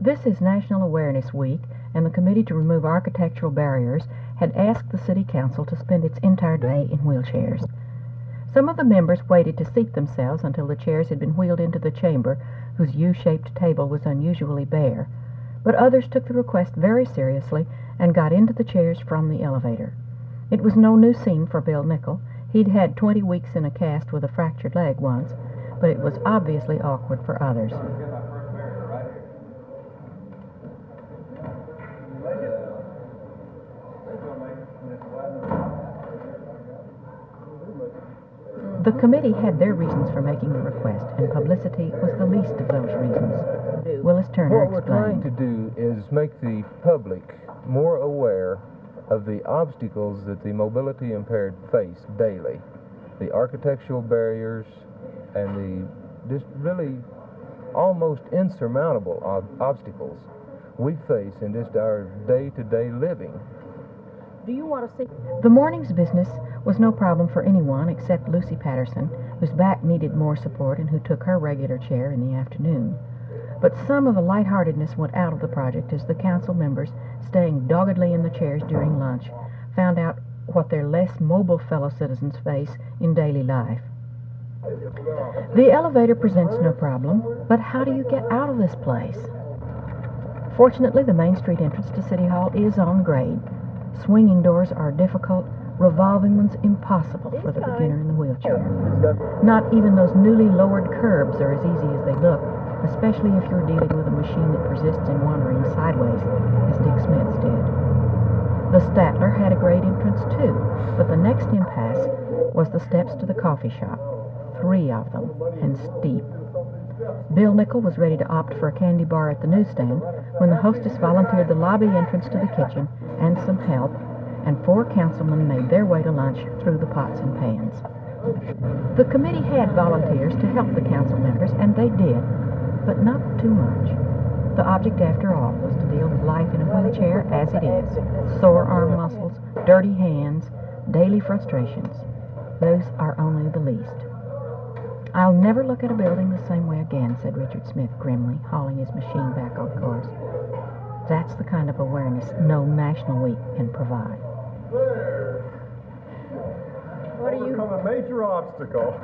This is National Awareness Week, and the Committee to Remove Architectural Barriers had asked the City Council to spend its entire day in wheelchairs. Some of the members waited to seat themselves until the chairs had been wheeled into the chamber, whose U-shaped table was unusually bare, but others took the request very seriously and got into the chairs from the elevator. It was no new scene for Bill Nickel. He'd had 20 weeks in a cast with a fractured leg once, but it was obviously awkward for others. The committee had their reasons for making the request, and publicity was the least of those reasons. Willis Turner explained. What we're trying to do is make the public more aware of the obstacles that the mobility impaired face daily. The architectural barriers and the just really almost insurmountable obstacles we face in just our day-to-day living. Do you want to see? The morning's business was no problem for anyone except Lucy Patterson, whose back needed more support and who took her regular chair in the afternoon. But some of the lightheartedness went out of the project as the council members, staying doggedly in the chairs during lunch, found out what their less mobile fellow citizens face in daily life. The elevator presents no problem, but how do you get out of this place? Fortunately, the Main Street entrance to City Hall is on grade. Swinging doors are difficult, revolving ones impossible for the beginner in the wheelchair. Not even those newly lowered curbs are as easy as they look, especially if you're dealing with a machine that persists in wandering sideways, as Dick Smith's did. The Statler had a grade entrance too, but the next impasse was the steps to the coffee shop, 3 of them, and steep. Bill Nickel was ready to opt for a candy bar at the newsstand when the hostess volunteered the lobby entrance to the kitchen and some help, and 4 councilmen made their way to lunch through the pots and pans. The committee had volunteers to help the council members, and they did, but not too much. The object, after all, was to deal with life in a wheelchair as it is. Sore arm muscles, dirty hands, daily frustrations. Those are only the least. "I'll never look at a building the same way again," said Richard Smith grimly, hauling his machine back on course. That's the kind of awareness no National Week can provide. What are you? Overcome a major obstacle.